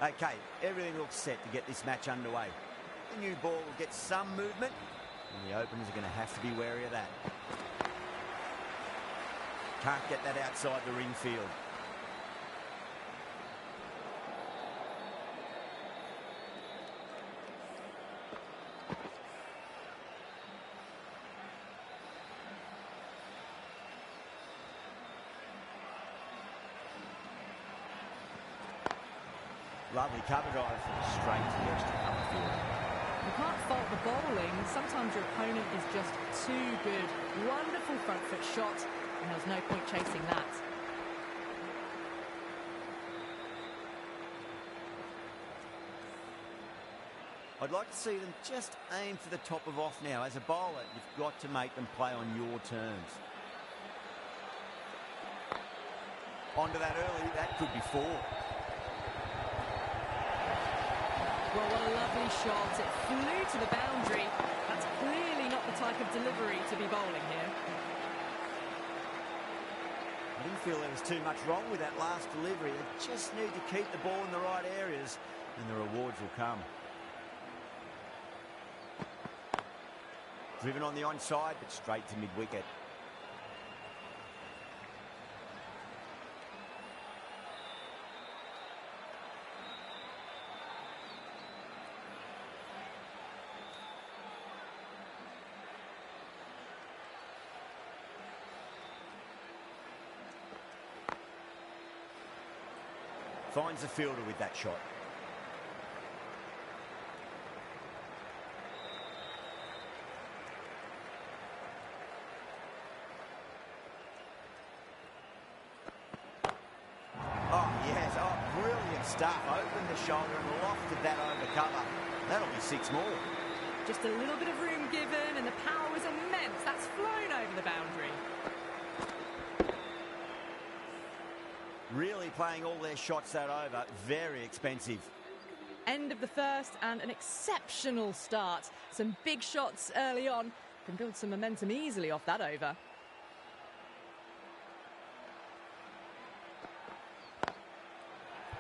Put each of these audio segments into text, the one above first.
Okay, everything looks set to get this match underway. The new ball will get some movement, and the openers are going to have to be wary of that. Can't get that outside the ring field. Lovely cover drive straight to the extra cover field. You can't fault the bowling. Sometimes your opponent is just too good. Wonderful front foot shot, and there was no point chasing that. I'd like to see them just aim for the top of off now. As a bowler, you've got to make them play on your terms. Onto that early, that could be 4. Well, what a lovely shot. It flew to the boundary. That's clearly not the type of delivery to be bowling here. I didn't feel there was too much wrong with that last delivery. They just need to keep the ball in the right areas, and the rewards will come. Driven on the onside, but straight to mid-wicket. Finds the fielder with that shot. Oh, yes. Oh, brilliant stuff. Opened the shoulder and lofted that over cover. That'll be 6 more. Just a little bit of room given, and the power was immense. That's flown over the boundary. Really playing all their shots that over. Very expensive. End of the first, and an exceptional start. Some big shots early on. Can build some momentum easily off that over.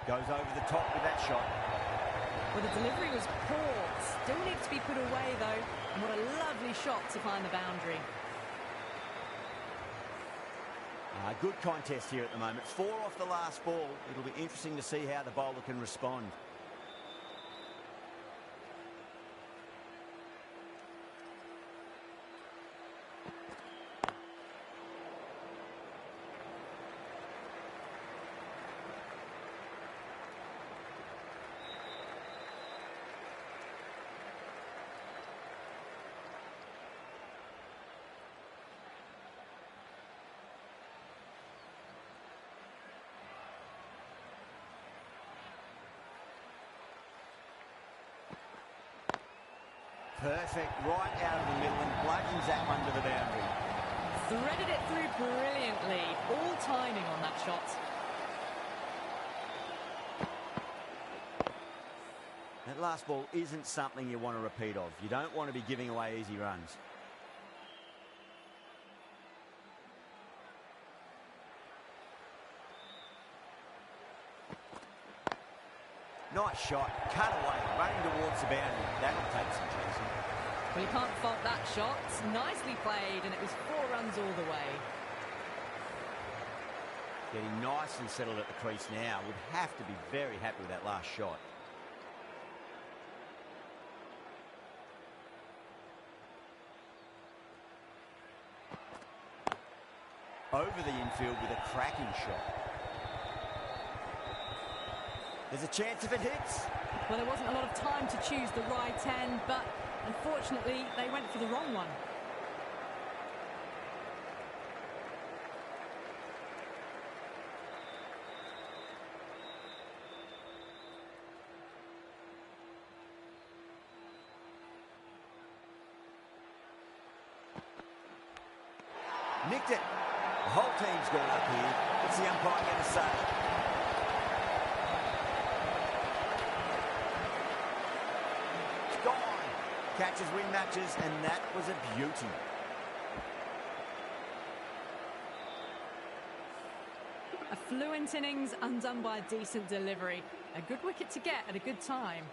Goes over the top with that shot. Well, the delivery was poor. Still needs to be put away, though. And what a lovely shot to find the boundary. Good contest here at the moment. 4 off the last ball. It'll be interesting to see how the bowler can respond. Perfect, right out of the middle, and bludgeons that one to the boundary. Threaded it through brilliantly. All timing on that shot. That last ball isn't something you want to repeat of. You don't want to be giving away easy runs. Nice shot, cut away, running towards the boundary. That'll take some chasing. Well, you can't fault that shot. Nicely played, and it was 4 runs all the way. Getting nicely settled at the crease now. Would have to be very happy with that last shot. Over the infield with a cracking shot. There's a chance if it hits. Well, there wasn't a lot of time to choose the right end, but unfortunately, they went for the wrong one. Nicked it. The whole team's gone up here. What's the umpire going to say? Gone. Catches win matches, and that was a beauty. A fluent innings undone by a decent delivery. A good wicket to get at a good time.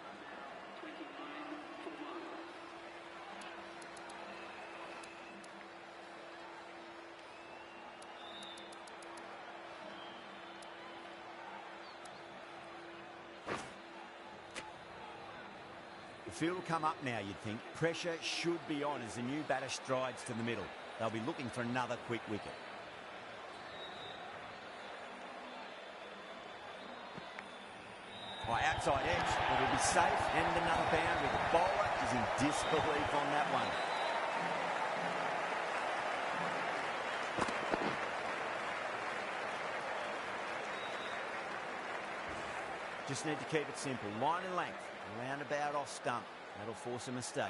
The field will come up now, you'd think. Pressure should be on as the new batter strides to the middle. They'll be looking for another quick wicket. By outside edge, but it'll be safe and another boundary. The bowler is in disbelief on that one. Just need to keep it simple. Line and length, roundabout off stump. That'll force a mistake.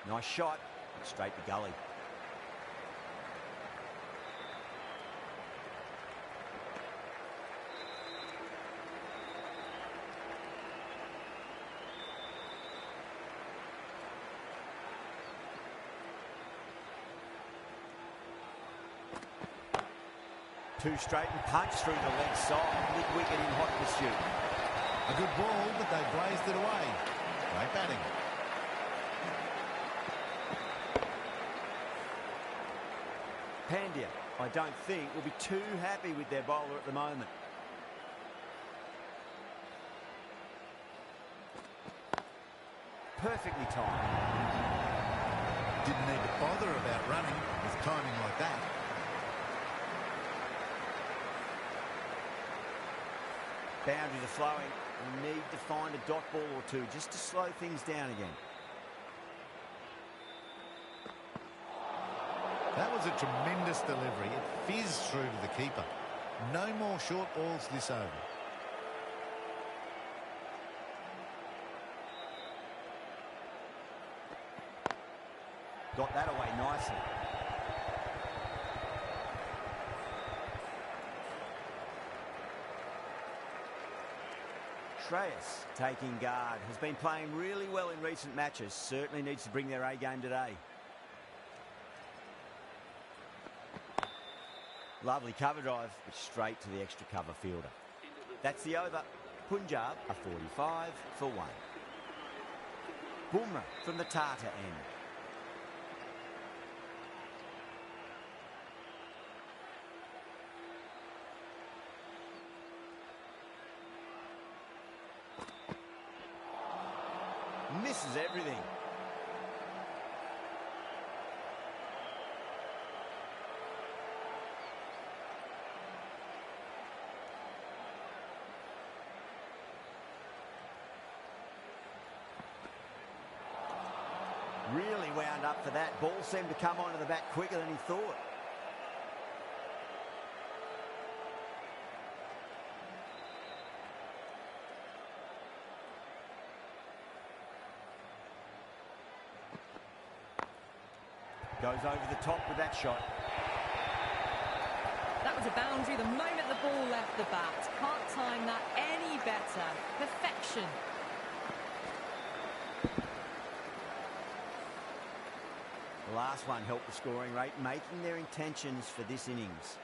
Nice shot, straight to gully. Two straight and punch through the leg side. Big wicket in hot pursuit. A good ball, but they blazed it away. Great batting. Pandya, I don't think, will be too happy with their bowler at the moment. Perfectly timed. Didn't need to bother about running with timing like that. Boundaries are flowing. We need to find a dot ball or two just to slow things down again. That was a tremendous delivery. It fizzed through to the keeper. No more short balls this over. Got that away nicely. Shreyas taking guard. Has been playing really well in recent matches. Certainly needs to bring their A game today. Lovely cover drive, but straight to the extra cover fielder. That's the over. Punjab are 45 for 1. Bumrah from the Tata end. Misses everything. Really wound up for that. Ball seemed to come onto the bat quicker than he thought. Goes over the top with that shot. That was a boundary the moment the ball left the bat. Can't time that any better. Perfection. The last one helped the scoring rate, making their intentions for this innings.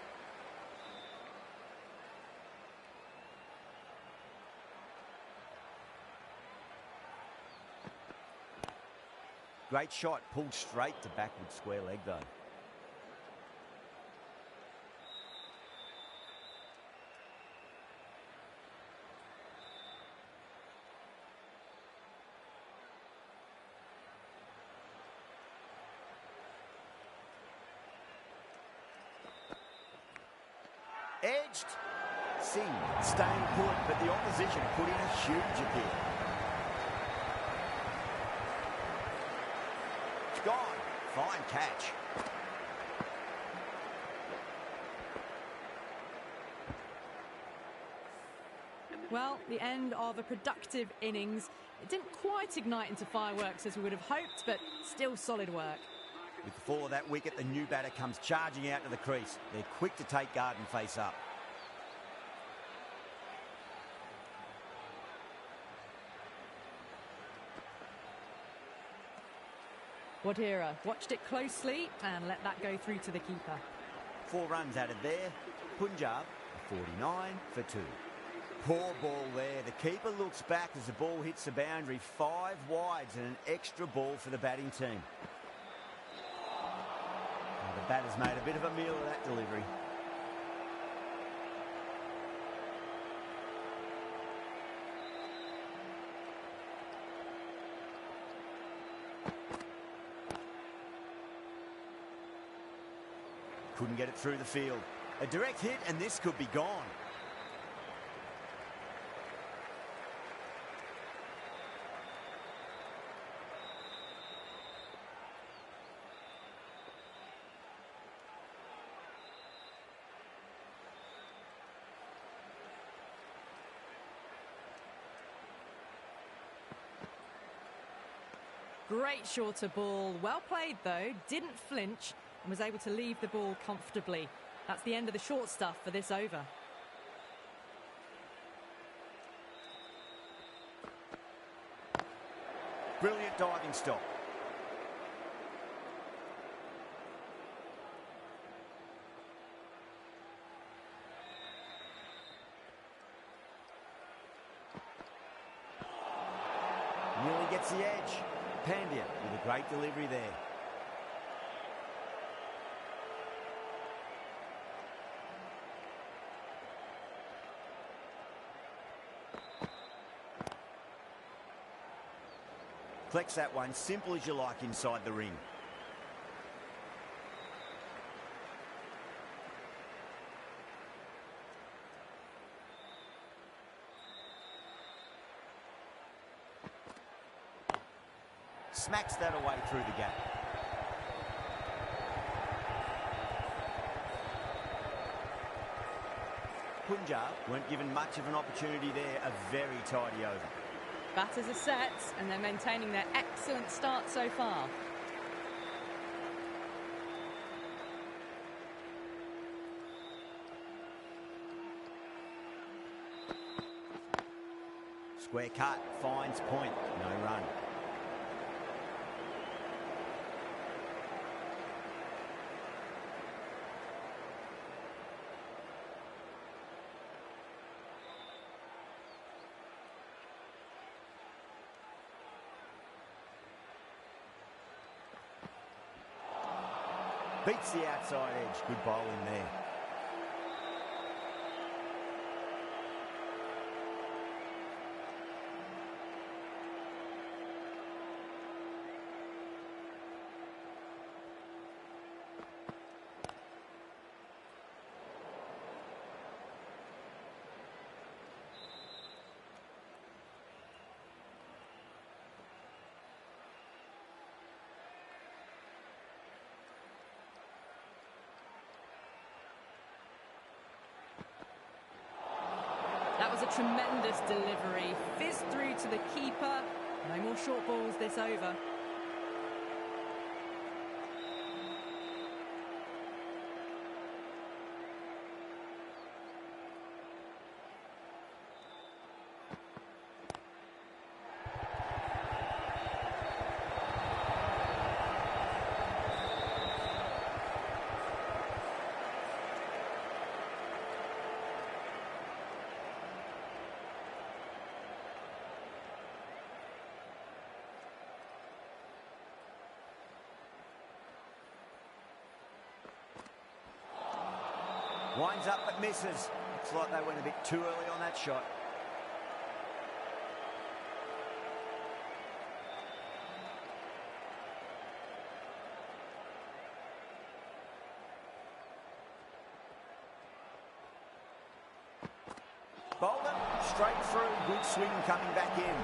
Great shot, pulled straight to backward square leg though. Edged. Singh staying put, but the opposition put in a huge appeal. Gone. Fine catch. Well, the end of a productive innings. It didn't quite ignite into fireworks as we would have hoped, but still solid work. With the fall of that wicket, the new batter comes charging out to the crease. They're quick to take guard and face up. Wadhira watched it closely and let that go through to the keeper. 4 runs added there. Punjab, 49 for 2. Poor ball there. The keeper looks back as the ball hits the boundary. 5 wides and an extra ball for the batting team. Well, the batter's made a bit of a meal of that delivery. Couldn't get it through the field. A direct hit and this could be gone. Great shorter ball. Well played, though. Didn't flinch and was able to leave the ball comfortably. That's the end of the short stuff for this over. Brilliant diving stop. Nearly gets the edge. Pandya with a great delivery there. Collects that one, simple as you like inside the ring. Smacks that away through the gap. Punjab weren't given much of an opportunity there. A very tidy over. Batters are set and they're maintaining their excellent start so far. Square cut, finds point, no run. Beats the outside edge. Good bowling there. That was a tremendous delivery. Fizzed through to the keeper. No more short balls this over. Winds up but misses. Looks like they went a bit too early on that shot. Bowled it straight through. Good swing coming back in.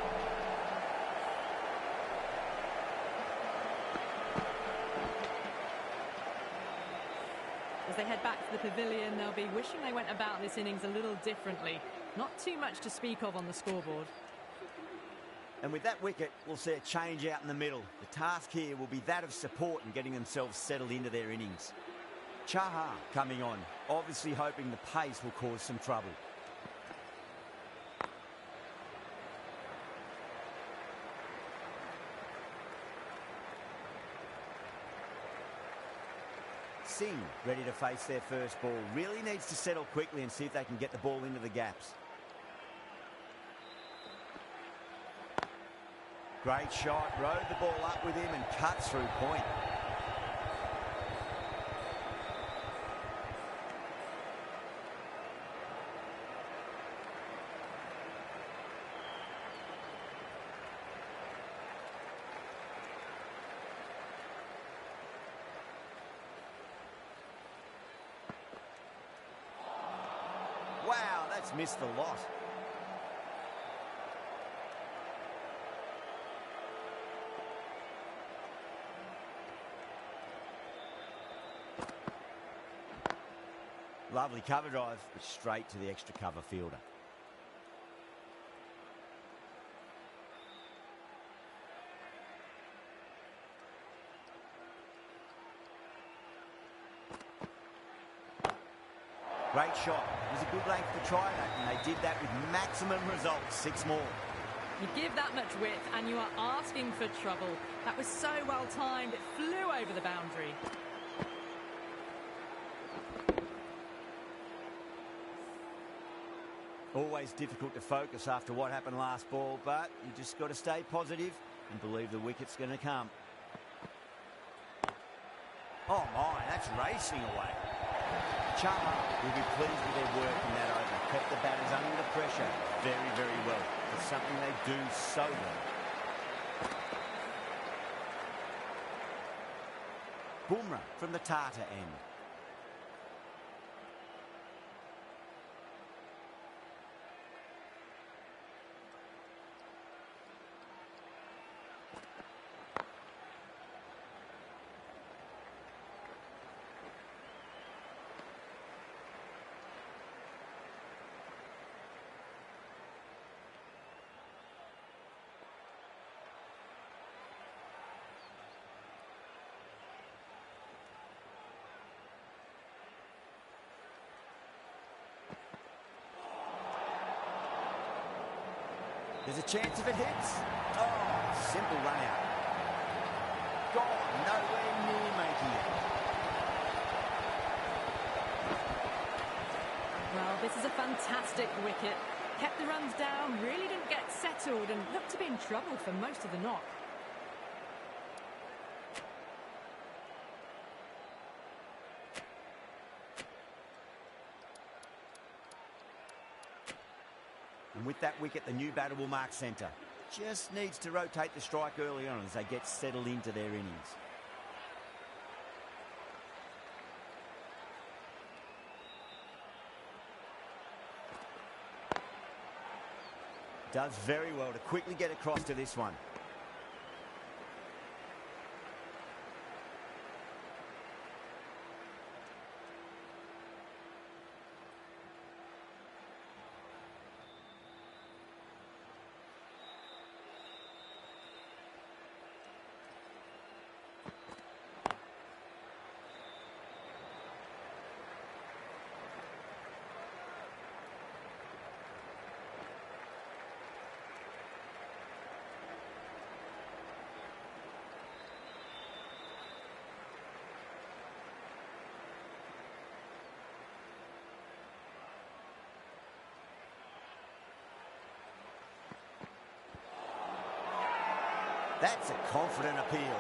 As they head back to the pavilion, they'll be wishing they went about this innings a little differently. Not too much to speak of on the scoreboard. And with that wicket, we'll see a change out in the middle. The task here will be that of support and getting themselves settled into their innings. Chahar coming on, obviously hoping the pace will cause some trouble. racing, ready to face their first ball. Really needs to settle quickly and see if they can get the ball into the gaps. Great shot, rode the ball up with him and cuts through point. Wow, that's missed the lot. Lovely cover drive, but straight to the extra cover fielder. Great shot. It was a good length to try that, and they did that with maximum results. 6 more. You give that much width and you are asking for trouble. That was so well timed, it flew over the boundary. Always difficult to focus after what happened last ball, but you just got to stay positive and believe the wicket's going to come. Oh my, that's racing away. Chahar will be pleased with their work in that over. Kept the batters under pressure very, very well. It's something they do so well. Bumrah from the Tata end. There's a chance if it hits. Oh, simple run out. Gone, nowhere near making it. Well, this is a fantastic wicket. Kept the runs down, really didn't get settled and looked to be in trouble for most of the knock. And with that wicket, the new batter will mark centre. Just needs to rotate the strike early on as they get settled into their innings. Does very well to quickly get across to this one. That's a confident appeal.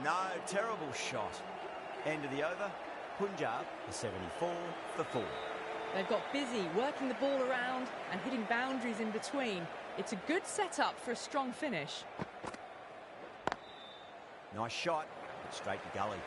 No, terrible shot. End of the over. Punjab, the 74 for 4. They've got busy working the ball around and hitting boundaries in between. It's a good setup for a strong finish. Nice shot, but straight to gully.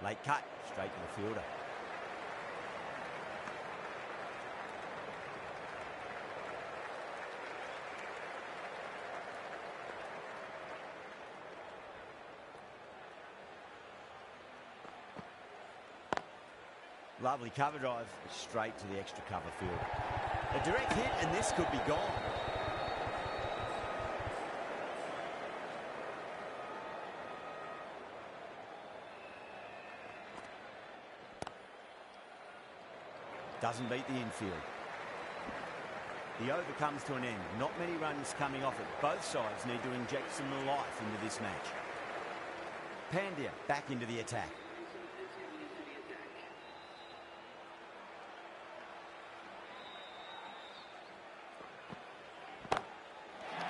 Late cut, straight to the fielder. Lovely cover drive, straight to the extra cover field. A direct hit and this could be gone. Doesn't beat the infield. The over comes to an end. Not many runs coming off it. Both sides need to inject some life into this match. Pandya back into the attack.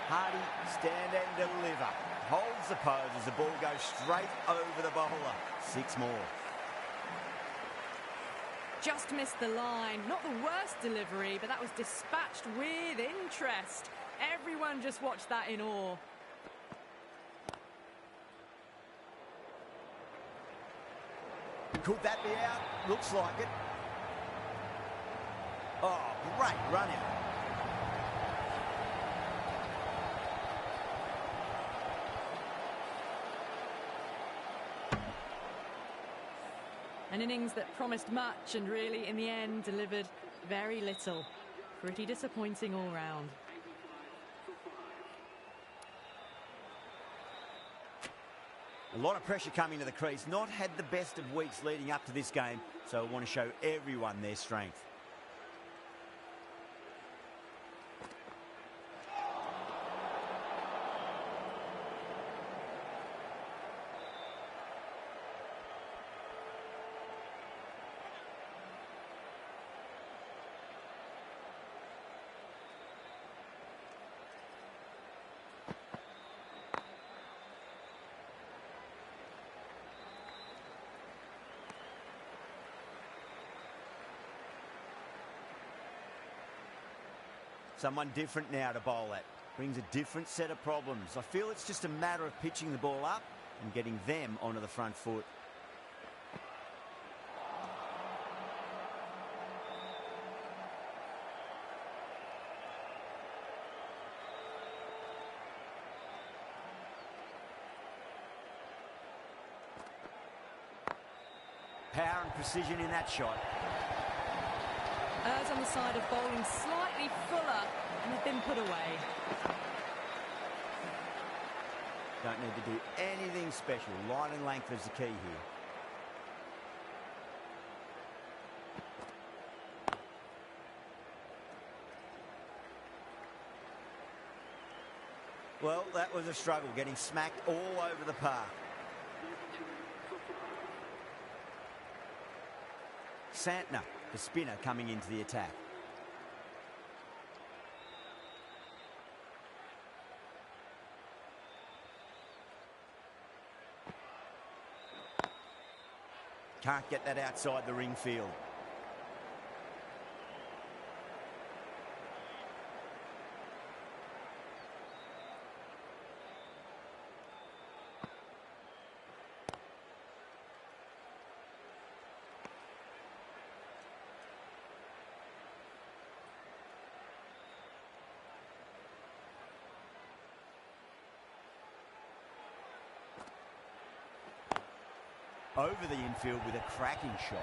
Hardy, stand and deliver. Holds the pose as the ball goes straight over the bowler. 6 more. Just missed the line. Not the worst delivery, but that was dispatched with interest. Everyone just watched that in awe. Could that be out? Looks like it. Oh, great run out. An innings that promised much and really, in the end, delivered very little. Pretty disappointing all round. A lot of pressure coming to the crease. Not had the best of weeks leading up to this game, so I want to show everyone their strength. Someone different now to bowl at. Brings a different set of problems. I feel it's just a matter of pitching the ball up and getting them onto the front foot. Power and precision in that shot. Errs on the side of bowling slightly fuller and have been put away. Don't need to do anything special. Line and length is the key here. Well, that was a struggle, getting smacked all over the park. Santner, the spinner, coming into the attack. Can't get that outside the ring field. Over the infield with a cracking shot.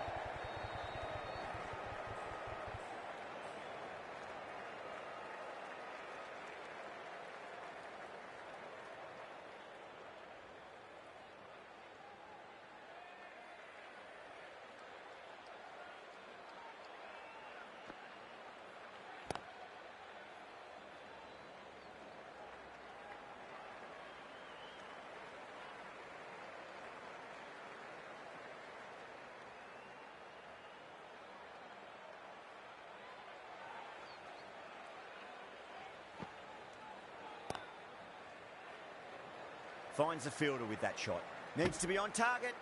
Finds the fielder with that shot. Needs to be on target.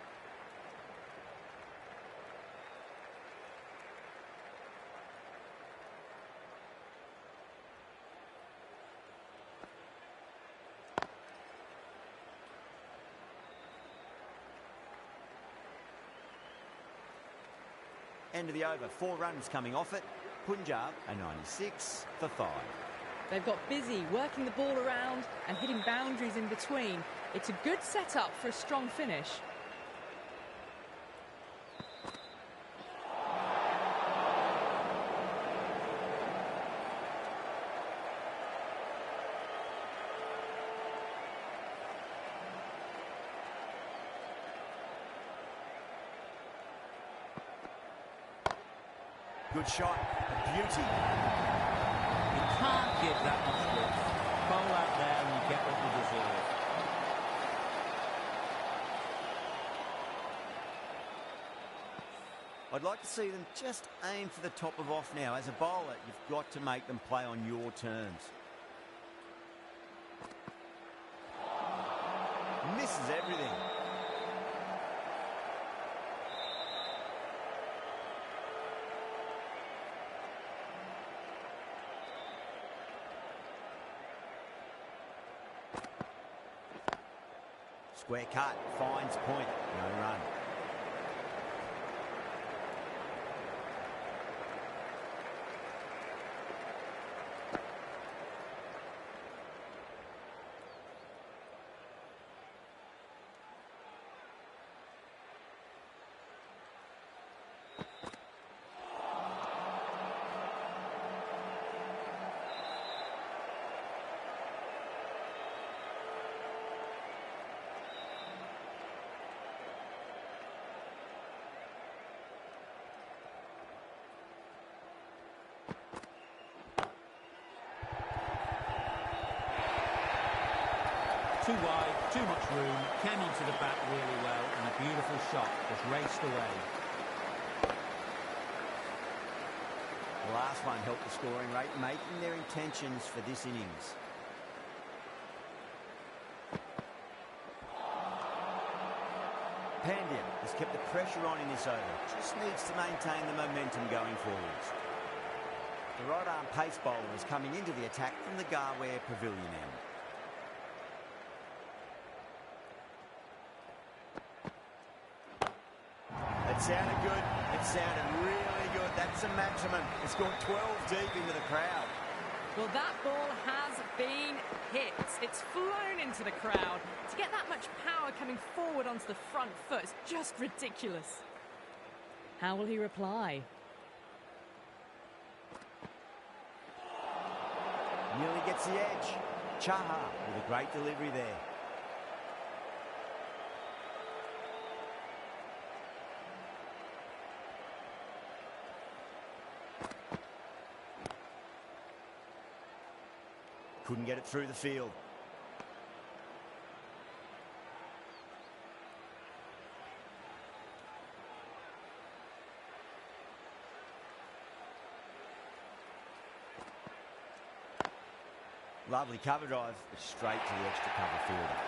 End of the over. 4 runs coming off it. Punjab a 96 for 5. They've got busy working the ball around and hitting boundaries in between. It's a good setup for a strong finish. Good shot, a beauty. You can't give that much width. Bowl out there and you get what you deserve. I'd like to see them just aim for the top of off now. As a bowler, you've got to make them play on your terms. Misses everything. Square cut, finds point, no run. Too wide, too much room, came onto the bat really well, and a beautiful shot just raced away. The last one helped the scoring rate, making their intentions for this innings. Pandya has kept the pressure on in this over. Just needs to maintain the momentum going forwards. The right-arm pace bowler is coming into the attack from the Garware Pavilion end. It sounded good. It sounded really good. That's a maximum. It's gone 12 deep into the crowd. Well, that ball has been hit. It's flown into the crowd. To get that much power coming forward onto the front foot is just ridiculous. How will he reply? Nearly gets the edge. Chaha with a great delivery there. Couldn't get it through the field. Lovely cover drive, but straight to the extra cover fielder.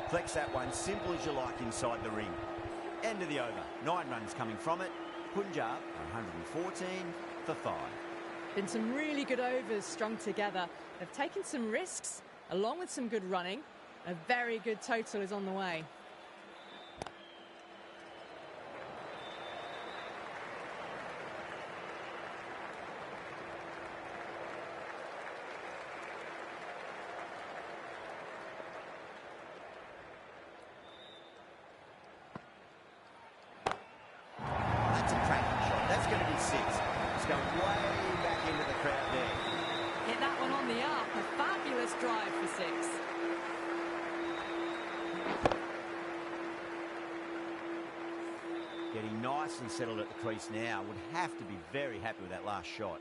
Flex that one, simple as you like inside the ring. End of the over. 9 runs coming from it. Punjab 114 for 5. Been some really good overs strung together. They've taken some risks along with some good running. A very good total is on the way. nicely settled at the crease now. Would have to be very happy with that last shot.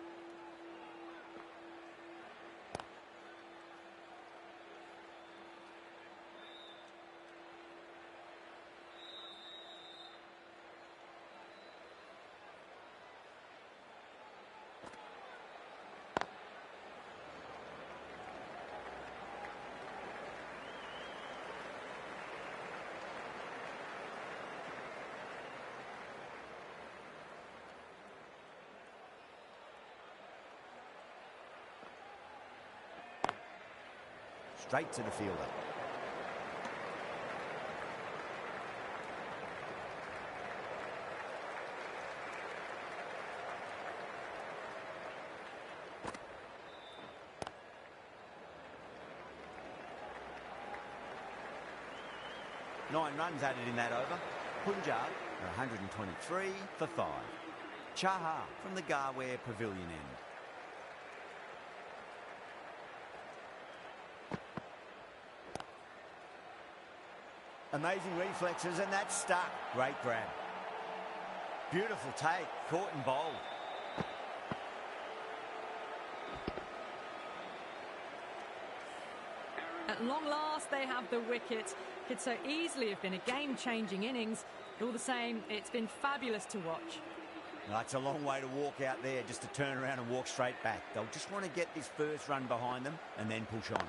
Straight to the fielder. Nine runs added in that over. Punjab are 123 for 5. Chaha from the Garware Pavilion end. Amazing reflexes, and that's stuck. Great grab. Beautiful take, caught and bowled. At long last, they have the wicket. Could so easily have been a game-changing innings. But all the same, it's been fabulous to watch. No, it's a long way to walk out there just to turn around and walk straight back. They'll just want to get this first run behind them and then push on.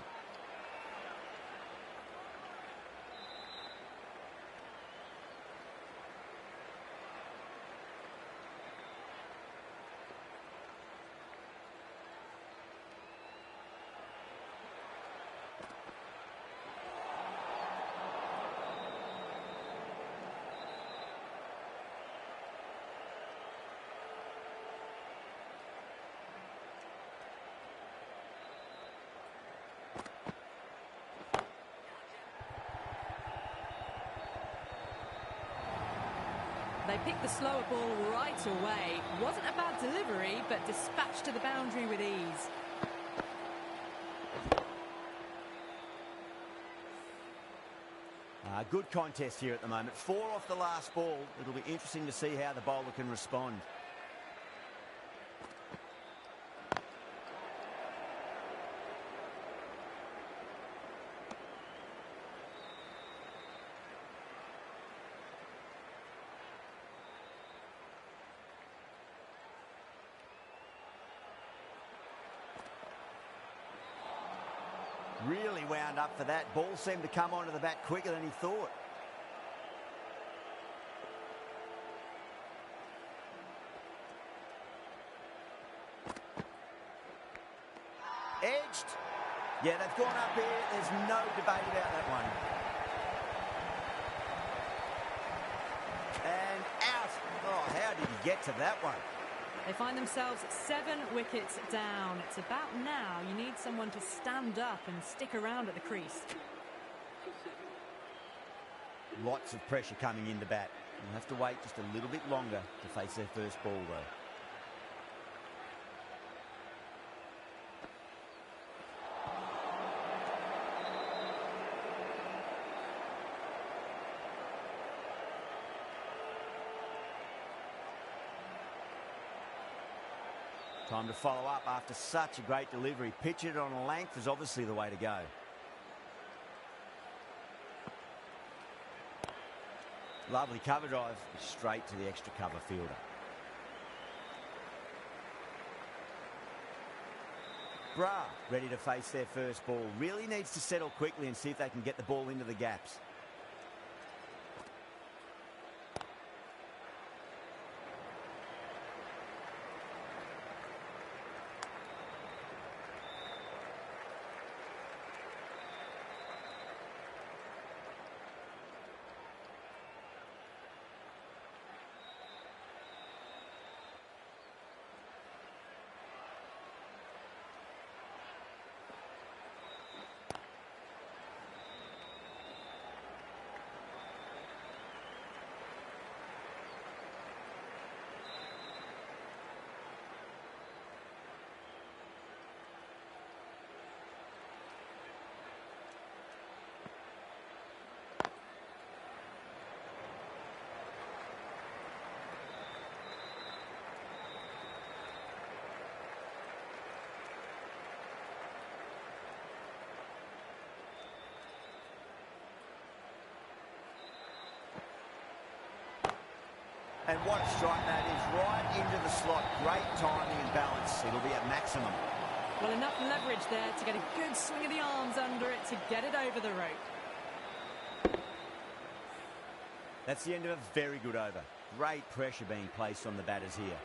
They picked the slower ball right away. Wasn't a bad delivery, but dispatched to the boundary with ease. Good contest here at the moment. 4 off the last ball. It'll be interesting to see how the bowler can respond. Really wound up for that. Ball seemed to come onto the bat quicker than he thought. Edged. Yeah, they've gone up here. There's no debate about that one. And out. Oh, how did he get to that one? They find themselves 7 wickets down. It's about now you need someone to stand up and stick around at the crease. Lots of pressure coming in the bat. You'll have to wait just a little bit longer to face their first ball, though. Time to follow up after such a great delivery. Pitch it on a length is obviously the way to go. Lovely cover drive, straight to the extra cover fielder. Bra ready to face their first ball. Really needs to settle quickly and see if they can get the ball into the gaps. And what a strike that is, right into the slot. Great timing and balance. It'll be at maximum. Well, enough leverage there to get a good swing of the arms under it to get it over the rope. That's the end of a very good over. Great pressure being placed on the batters here.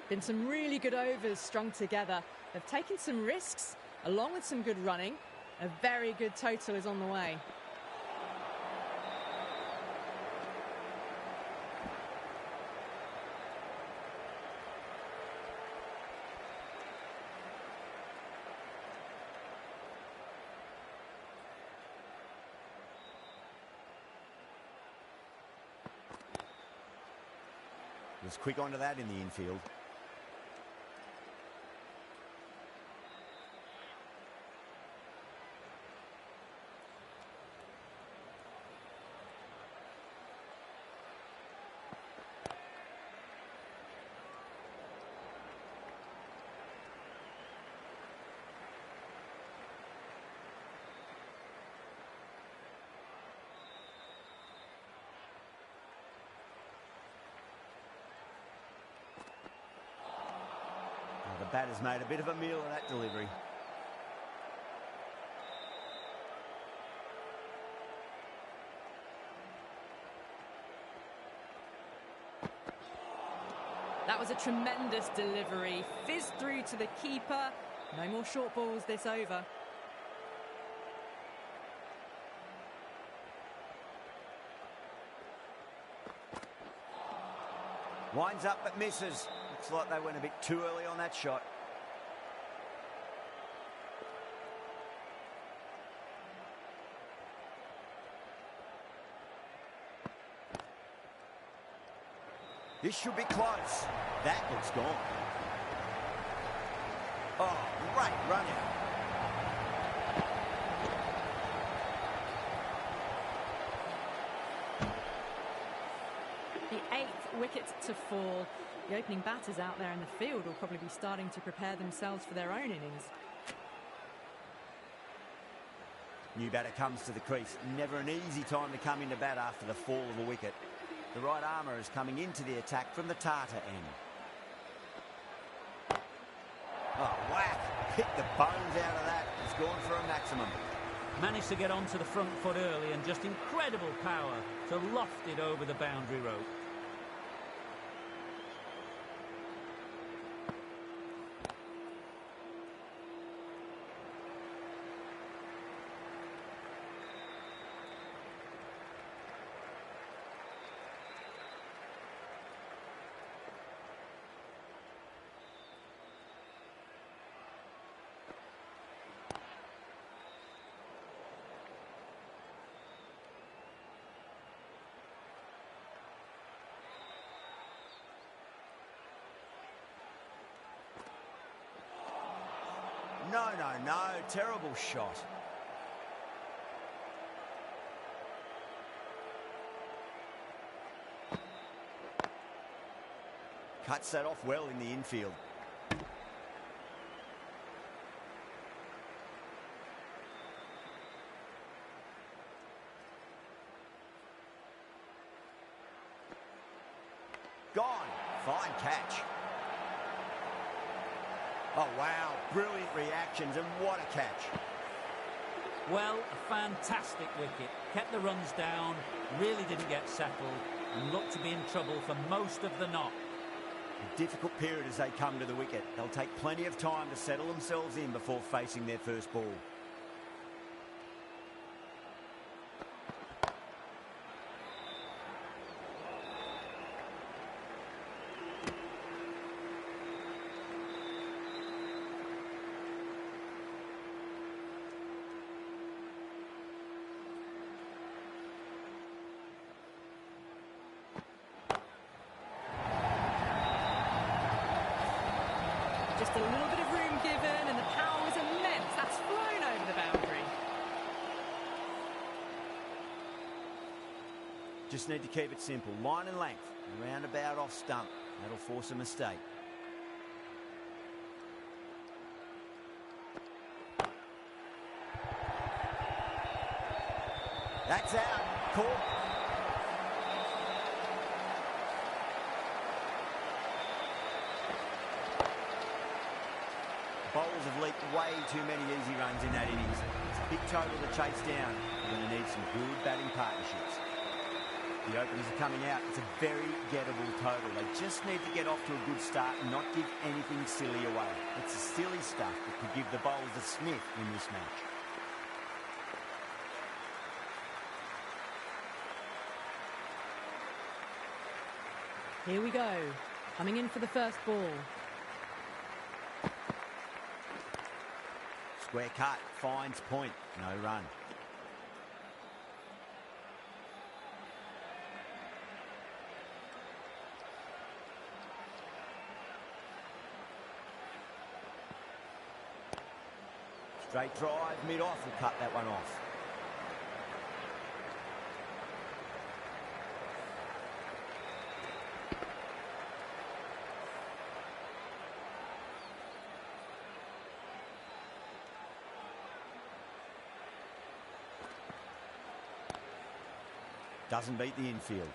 Been some really good overs strung together. They've taken some risks, along with some good running. A very good total is on the way. Was quick onto that in the infield. The batter's made a bit of a meal of that delivery. That was a tremendous delivery. Fizzed through to the keeper. No more short balls this over. Winds up but misses. Looks like they went a bit too early on that shot. This should be close. That looks gone. Oh, great run out. The 8th wicket to fall. The opening batters out there in the field will probably be starting to prepare themselves for their own innings. New batter comes to the crease. Never an easy time to come into bat after the fall of a wicket. The right armour is coming into the attack from the Tartar end. Oh, whack! Hit the bones out of that. It's gone for a maximum. Managed to get onto the front foot early and just incredible power to loft it over the boundary rope. No, no, no. Terrible shot. Cuts that off well in the infield. Gone. Fine catch. Oh, wow. Brilliant reactions, and what a catch. Well, a fantastic wicket. Kept the runs down, really didn't get settled, and looked to be in trouble for most of the knock. A difficult period as they come to the wicket. They'll take plenty of time to settle themselves in before facing their first ball. Just a little bit of room given, and the power was immense. That's flown over the boundary. Just need to keep it simple. Line and length. Roundabout off stump. That'll force a mistake. That's out. Caught. way too many easy runs in that innings. It's a big total to chase down. We're going to need some good batting partnerships. The openers are coming out. It's a very gettable total. They just need to get off to a good start and not give anything silly away. It's the silly stuff that could give the bowlers a sniff in this match. Here we go. Coming in for the first ball. Square cut, finds point, no run. Straight drive, mid-off will cut that one off. Doesn't beat the infield.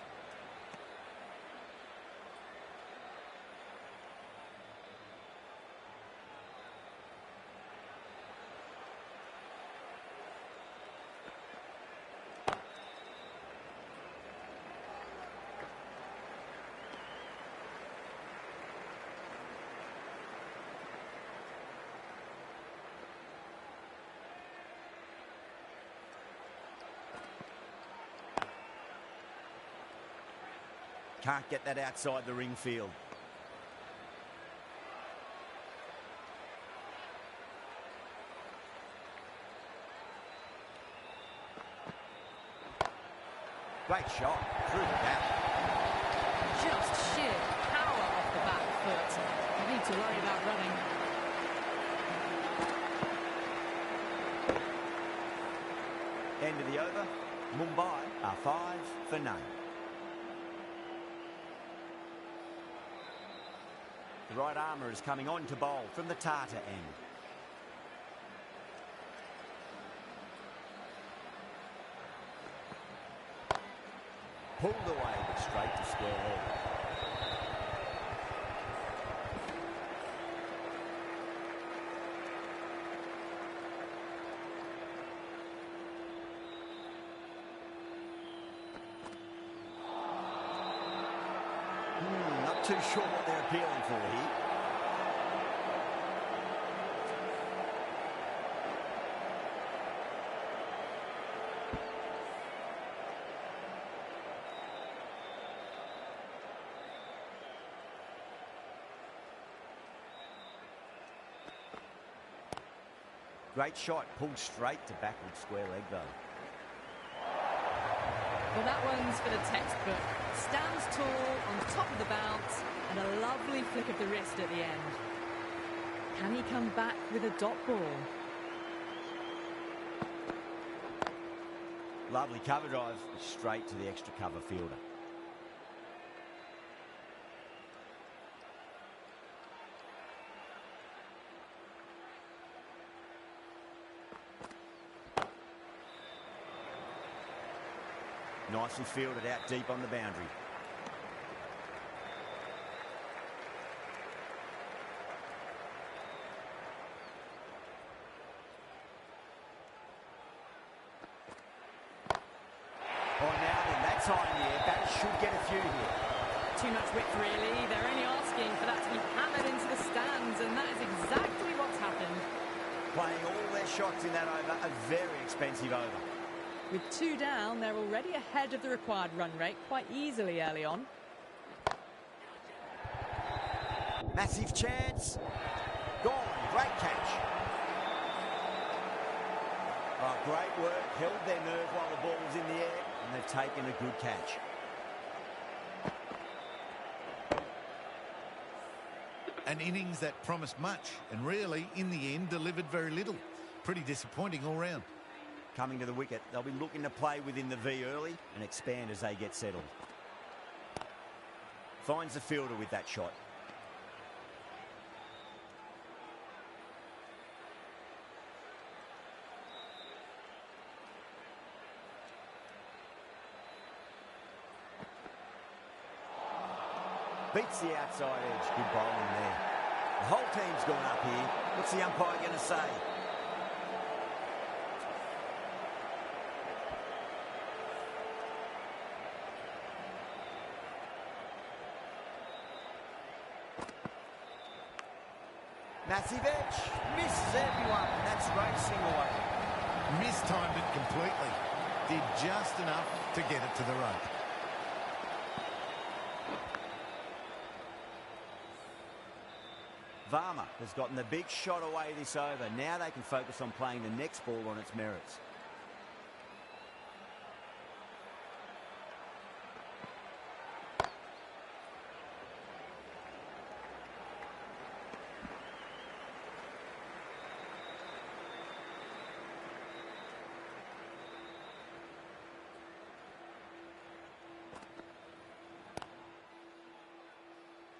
Can't get that outside the ring field. Great shot through the back. Just sheer power off the back foot. You need to worry about running. End of the over. Mumbai are 5 for none. The right armour is coming on to bowl from the Tata end. Pulled away but straight to square leg. Not too sure what they're appealing for here. Great shot, pulled straight to backward square leg though. Well, that one's for the textbook. Stands tall on top of the bounce and a lovely flick of the wrist at the end. Can he come back with a dot ball? Lovely cover drive, straight to the extra cover fielder. Nicely fielded out deep on the boundary. Oh, now then, that time here, batters should get a few here. Too much width, really. They're only asking for that to be hammered into the stands, and that is exactly what's happened. Playing all their shots in that over, a very expensive over. With 2 down, they're already ahead of the required run rate quite easily early on. Massive chance. Gone. Great catch. Oh, great work. Held their nerve while the ball was in the air, and they've taken a good catch. An innings that promised much and really, in the end, delivered very little. Pretty disappointing all round. Coming to the wicket, they'll be looking to play within the V early and expand as they get settled. Finds the fielder with that shot. Beats the outside edge. Good bowling there. The whole team's gone up here. What's the umpire going to say? Massive edge. Misses everyone. That's racing away. Mistimed it completely. Did just enough to get it to the rope. Varma has gotten the big shot away this over. Now they can focus on playing the next ball on its merits.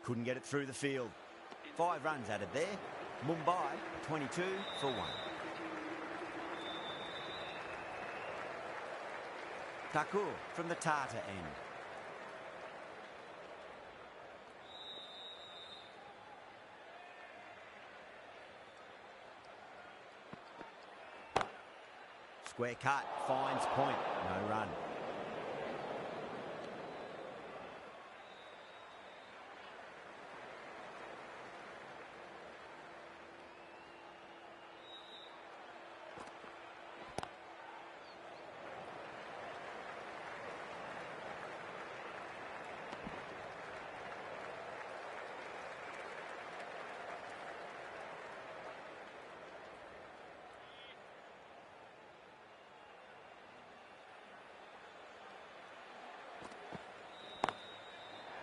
Couldn't get it through the field. 5 runs added there. Mumbai 22 for 1. Thakur from the Tata end. Square cut, finds point, no run.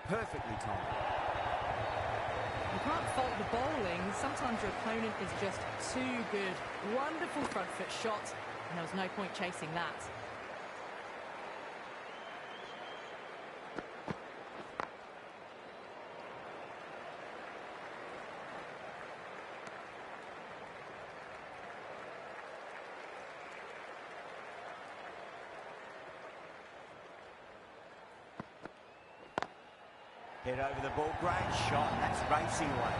Perfectly timed. You can't fault the bowling. Sometimes your opponent is just too good. Wonderful front foot shot, and there was no point chasing that. Head over the ball, great shot, that's racing away.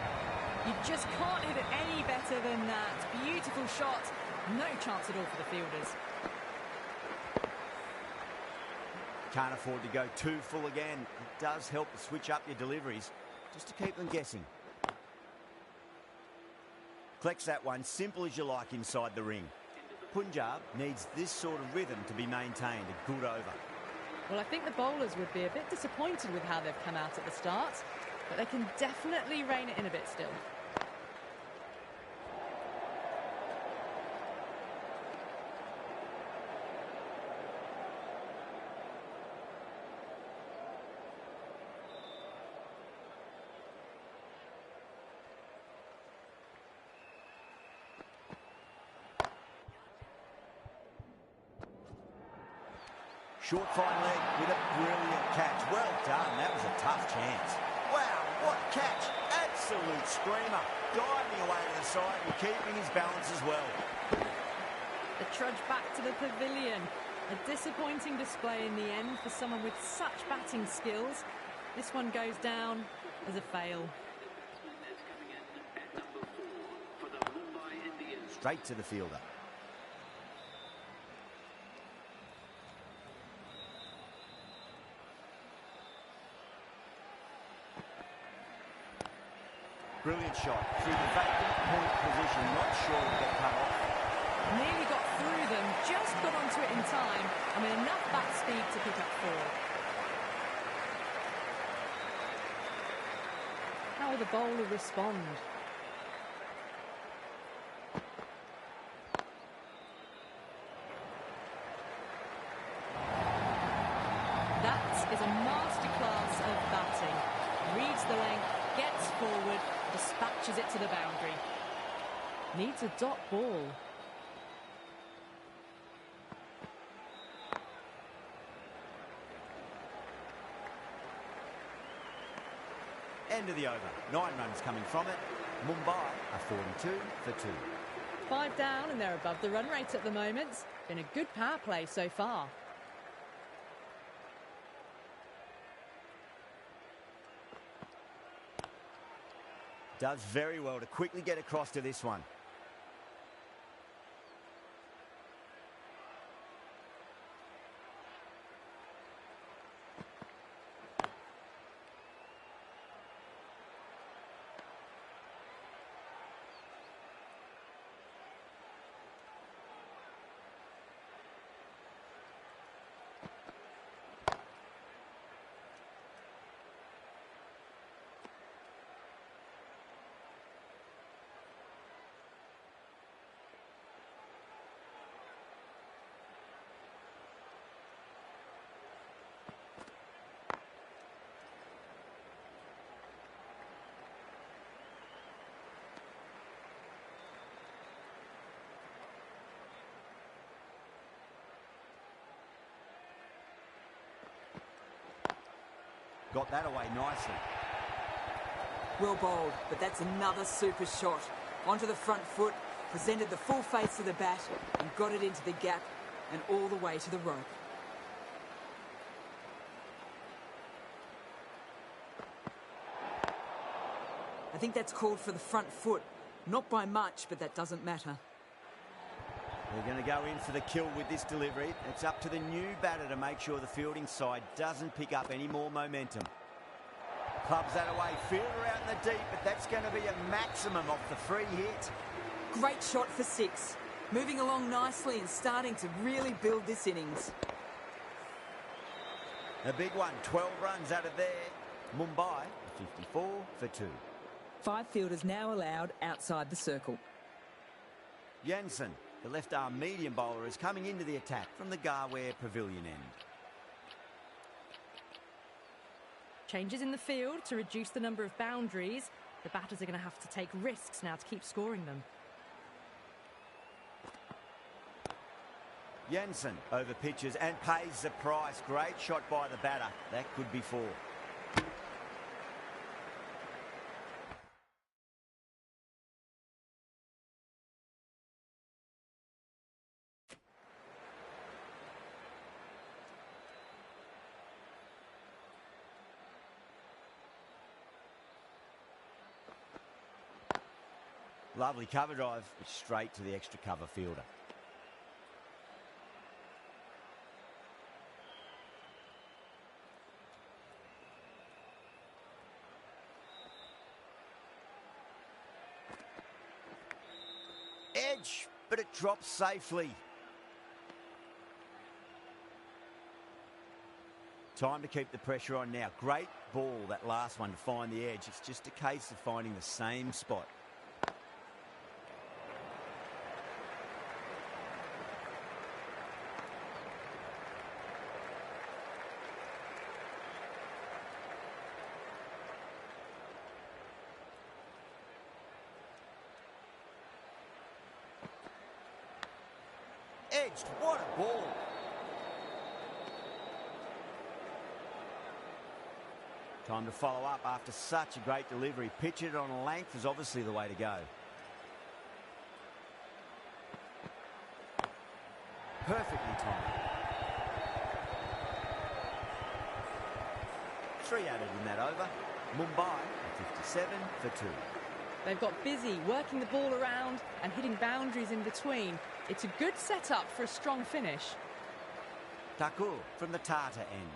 You just can't hit it any better than that. Beautiful shot, no chance at all for the fielders. Can't afford to go too full again. It does help to switch up your deliveries, just to keep them guessing. Collects that one, simple as you like inside the ring. Punjab needs this sort of rhythm to be maintained, a good over. Well, I think the bowlers would be a bit disappointed with how they've come out at the start, but they can definitely rein it in a bit still. Short fine leg with a brilliant catch. Well done. That was a tough chance. Wow, what a catch. Absolute screamer. Diving away to the side and keeping his balance as well. The trudge back to the pavilion. A disappointing display in the end for someone with such batting skills. This one goes down as a fail. Straight to the fielder. Brilliant shot through the vacant point position. Not sure to get cut off. Nearly got through them, just got onto it in time, and with enough bat speed to pick up 4. How will the bowler respond? That is a masterclass of batting. Reads the length, gets forward, dispatches it to the boundary. Needs a dot ball. End of the over. 9 runs coming from it. Mumbai are 42 for 2. 5 down and they're above the run rate at the moment. Been a good power play so far. Does very well to quickly get across to this one. Got that away nicely. Well bowled, but that's another super shot. Onto the front foot, presented the full face of the bat and got it into the gap and all the way to the rope. I think that's called for the front foot. Not by much, but that doesn't matter. They're going to go in for the kill with this delivery. It's up to the new batter to make sure the fielding side doesn't pick up any more momentum. Clubs that away, fielder out in the deep, but that's going to be a maximum off the free hit. Great shot for 6. Moving along nicely and starting to really build this innings. A big one, 12 runs out of there. Mumbai, 54 for 2. 5 fielders now allowed outside the circle. Jansen, the left-arm medium bowler, is coming into the attack from the Garware Pavilion end. Changes in the field to reduce the number of boundaries. The batters are going to have to take risks now to keep scoring them. Jansen over pitches and pays the price. Great shot by the batter. That could be 4. Lovely cover drive, straight to the extra cover fielder. Edge, but it drops safely. Time to keep the pressure on now. Great ball, that last one, to find the edge. It's just a case of finding the same spot. Edged, what a ball. Time to follow up after such a great delivery. Pitch it on a length is obviously the way to go. Perfectly timed. 3 added in that over. Mumbai, 57 for 2. They've got busy working the ball around and hitting boundaries in between. It's a good setup for a strong finish. Thakur from the Tata end.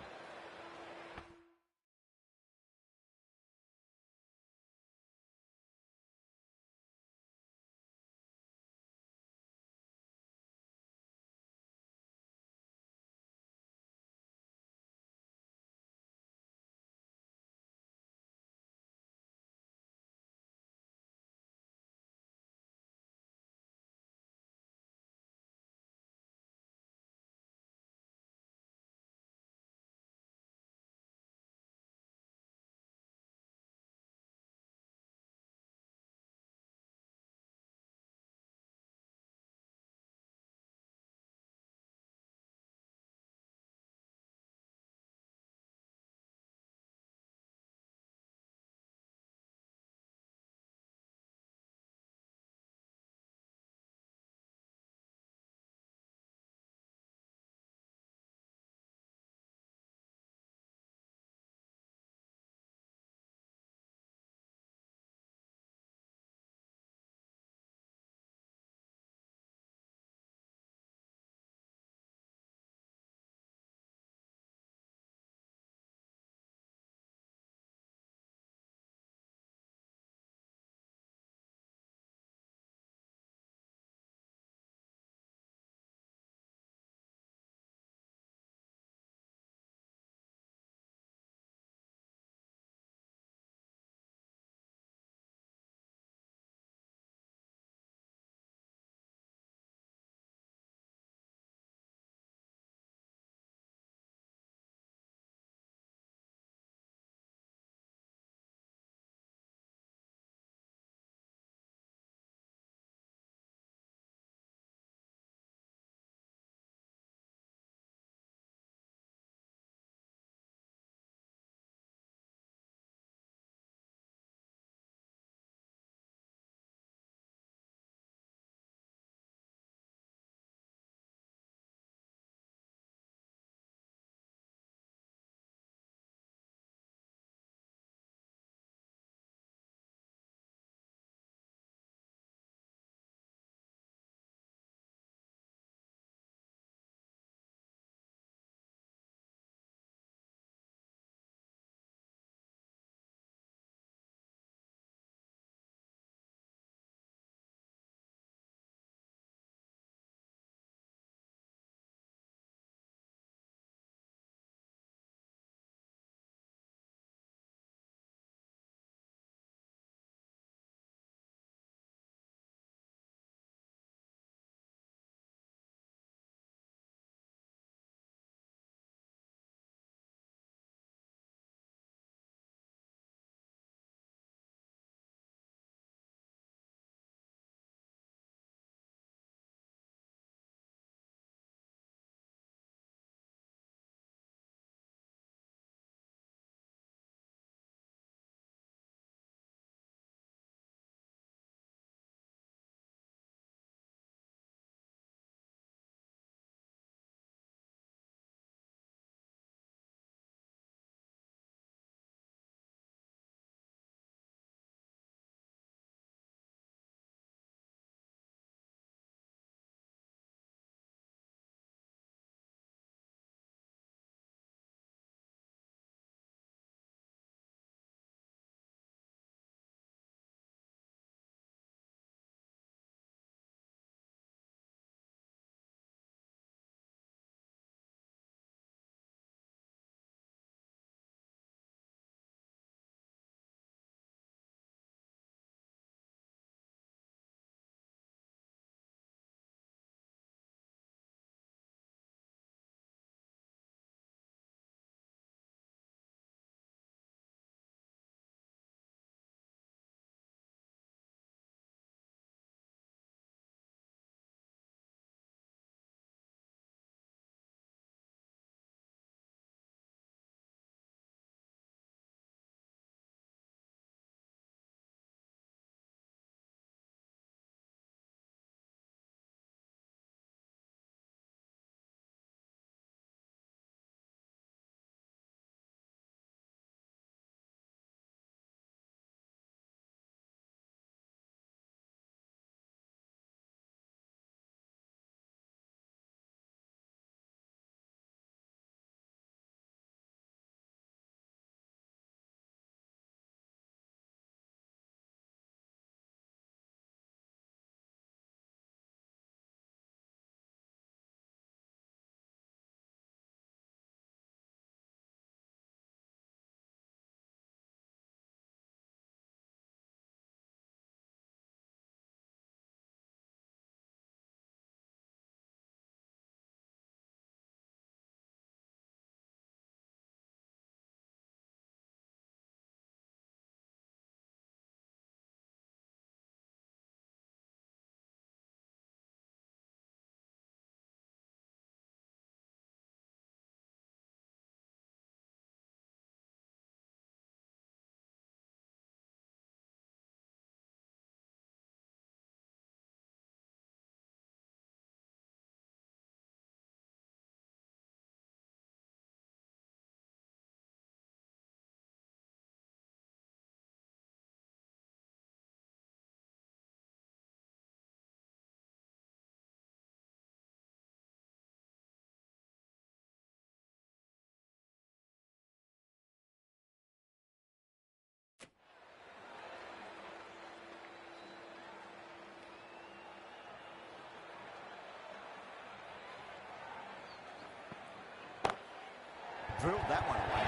drilled that one away.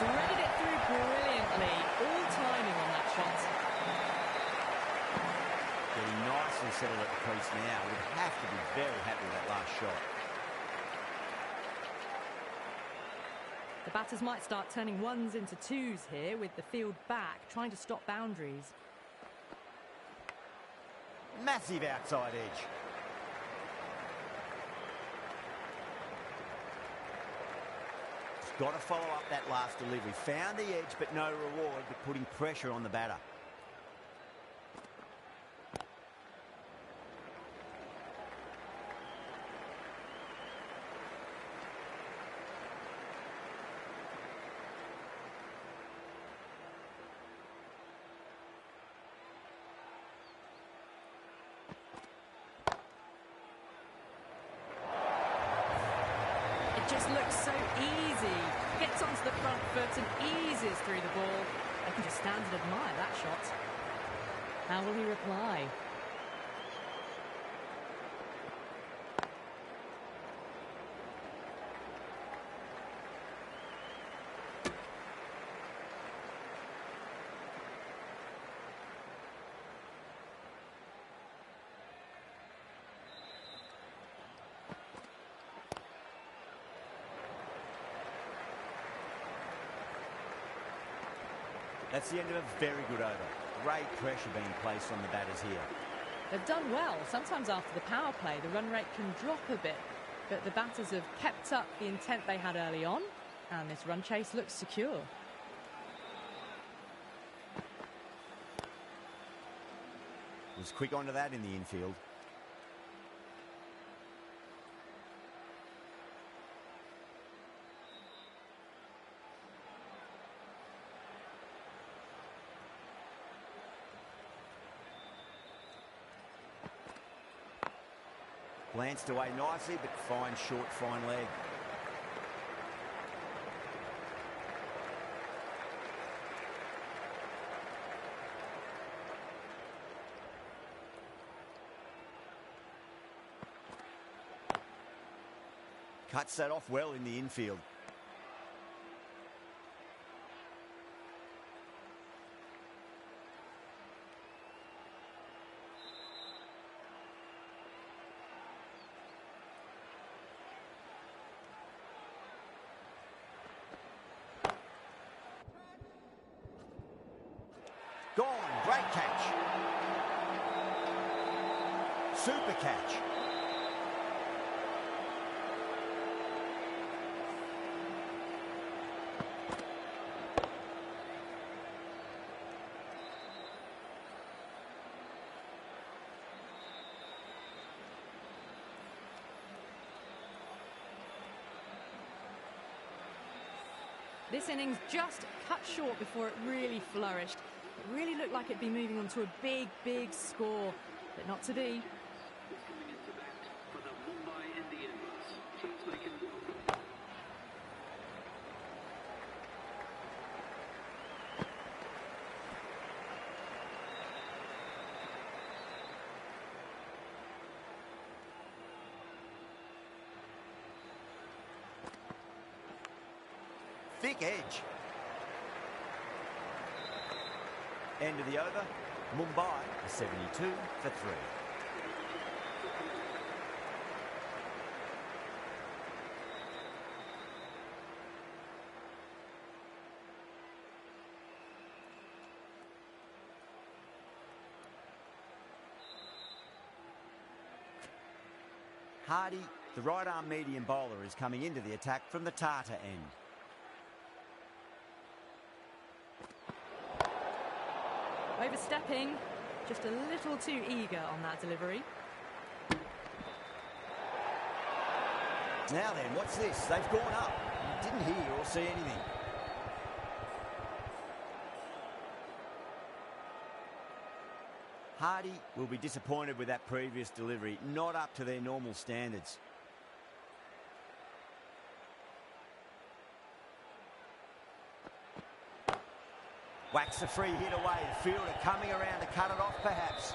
Threaded it through brilliantly. All timing on that shot. Getting nicely settled at the crease now. Would have to be very happy with that last shot. The batters might start turning ones into twos here with the field back, trying to stop boundaries. Massive outside edge. He's got to follow up that last delivery. Found the edge, but no reward, but putting pressure on the batter. Just looks so easy. Gets onto the front foot and eases through the ball. I can just stand and admire that shot. How will he reply? That's the end of a very good over. Great pressure being placed on the batters here. They've done well. Sometimes after the power play, the run rate can drop a bit, but the batters have kept up the intent they had early on, and this run chase looks secure. Was quick onto that in the infield. Glanced away nicely, but fine short, fine leg. Cuts that off well in the infield. Gone, great catch. Super catch. This innings just cut short before it really flourished. It really looked like it'd be moving on to a big, big score, but not to be. Coming into bat for the Mumbai Indians. Teams making Thick edge. End of the over. Mumbai 72 for 3. Hardy, the right-arm medium bowler, is coming into the attack from the Tata end. Overstepping, just a little too eager on that delivery. Now then, what's this? They've gone up. Didn't hear or see anything. Hardy will be disappointed with that previous delivery, not up to their normal standards. Whacks a free hit away. The fielder coming around to cut it off, perhaps.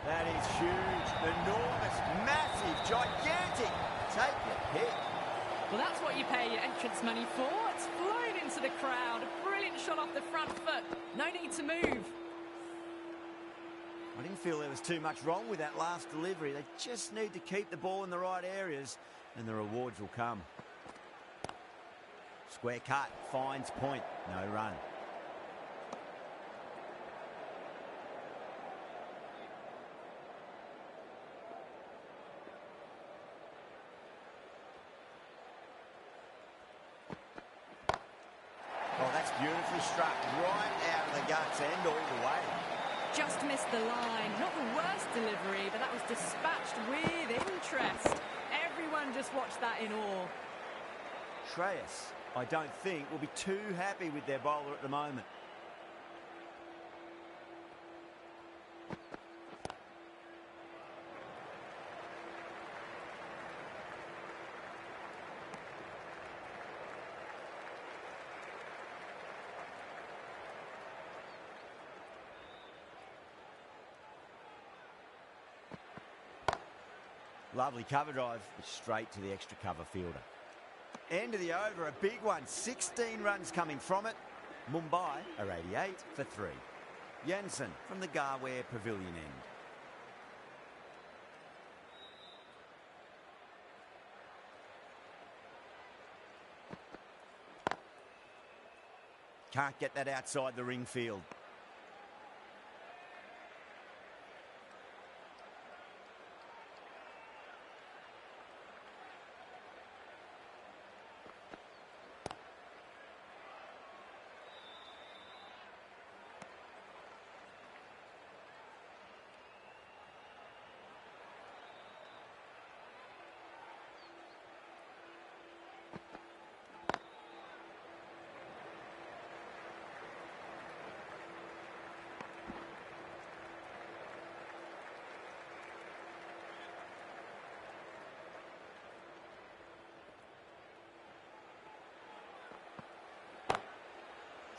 That is huge, enormous, massive, gigantic. Take your pick. Well, that's what you pay your entrance money for. It's flown into the crowd. A brilliant shot off the front foot. No need to move. I didn't feel there was too much wrong with that last delivery. They just need to keep the ball in the right areas and the rewards will come. Square cut, finds point, no run. Oh, that's beautifully struck, right out of the guts and all the way. Just missed the line. Not the worst delivery, but that was dispatched with interest. Everyone just watched that in awe. Shreyas, I don't think, will be too happy with their bowler at the moment. Lovely cover drive, but straight to the extra cover fielder. End of the over, a big one. 16 runs coming from it. Mumbai are 88 for 3. Jansen from the Garware Pavilion end. Can't get that outside the ring field.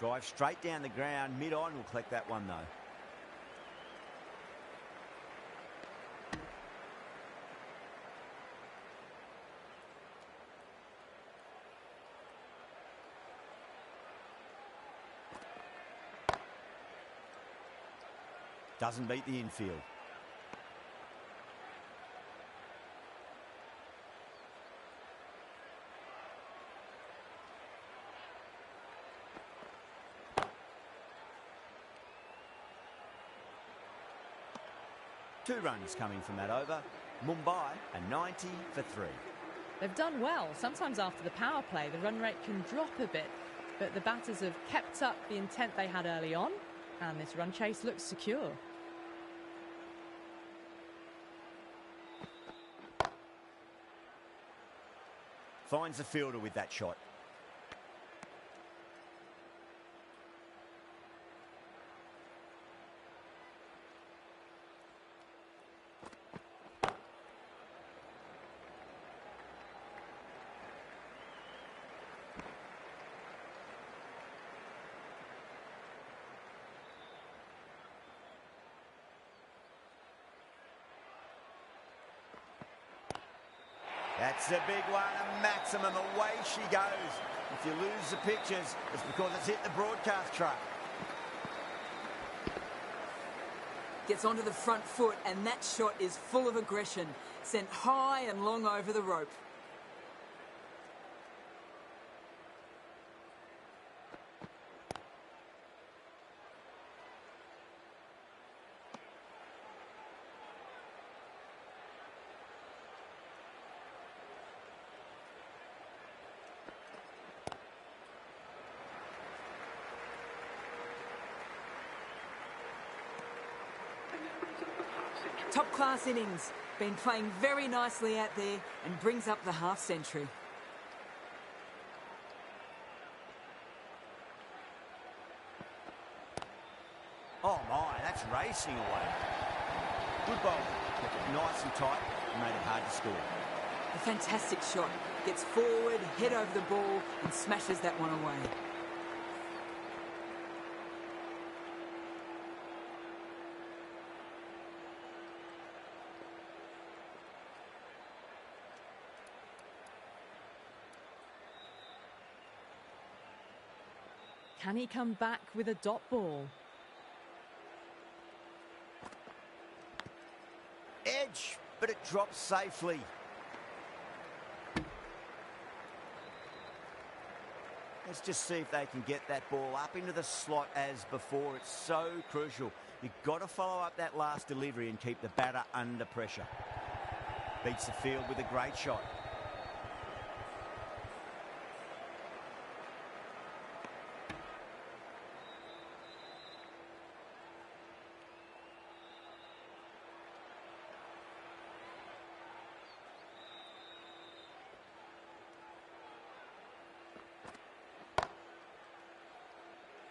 Drive straight down the ground, mid-on will collect that one though. Doesn't beat the infield. Two runs coming from that over. Mumbai are 90 for 3. They've done well. Sometimes after the power play, the run rate can drop a bit, but the batters have kept up the intent they had early on, and this run chase looks secure. Finds the fielder with that shot. That's a big one, a maximum. Away she goes. If you lose the pictures, it's because it's hit the broadcast truck. Gets onto the front foot, and that shot is full of aggression. Sent high and long over the rope. Top-class innings. Been playing very nicely out there and brings up the half-century. Oh my, that's racing away. Good bowling. Kept it nice and tight and made it hard to score. A fantastic shot. Gets forward, head over the ball and smashes that one away. Can he come back with a dot ball? Edge, but it drops safely. Let's just see if they can get that ball up into the slot as before. It's so crucial. You've got to follow up that last delivery and keep the batter under pressure. Beats the field with a great shot.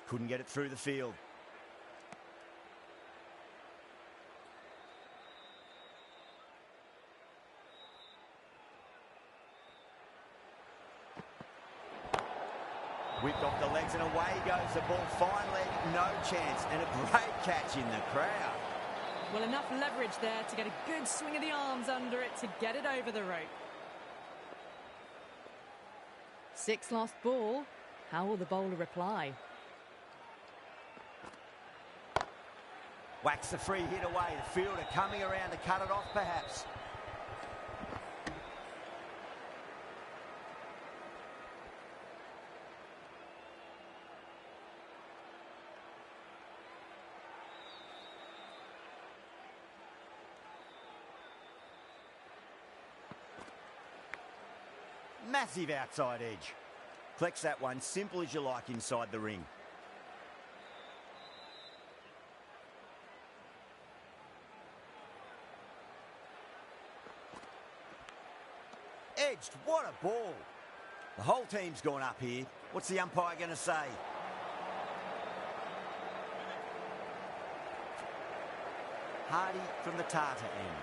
Couldn't get it through the field. Whipped off the legs and away goes the ball. Fine leg, no chance. And a great catch in the crowd. Well, enough leverage there to get a good swing of the arms under it to get it over the rope. 6 lost ball. How will the bowler reply? Whacks the free hit away. The fielder coming around to cut it off, perhaps. Massive outside edge. Collects that one, simple as you like inside the ring. Edged, what a ball. The whole team's gone up here. What's the umpire going to say? Hardy from the Tata end.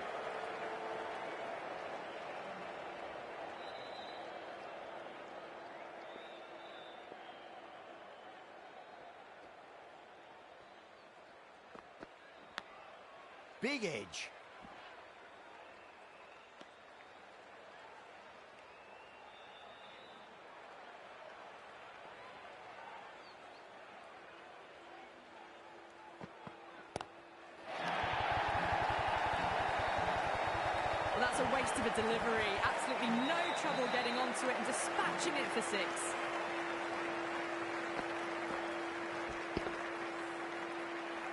Big edge. Well, that's a waste of a delivery. Absolutely no trouble getting onto it and dispatching it for 6.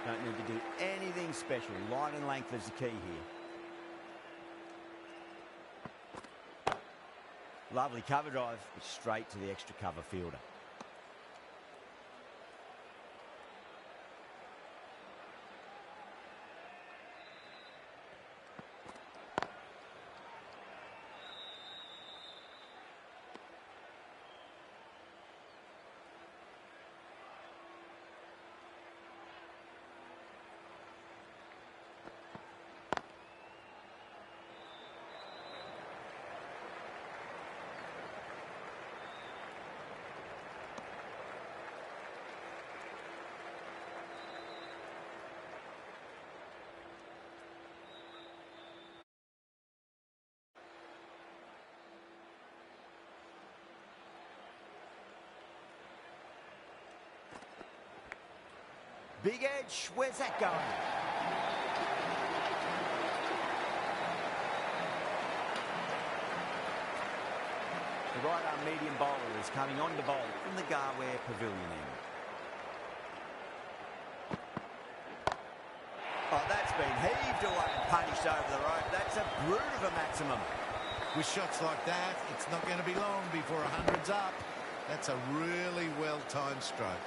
Don't need to do anything special. Line and length is the key here. Lovely cover drive, straight to the extra cover fielder. Big edge, where's that going? The right arm medium bowler is coming on to bowl from the Garware Pavilion end. Oh, that's been heaved away and punished over the rope. That's a brute of a maximum. With shots like that, it's not going to be long before 100's up. That's a really well-timed stroke.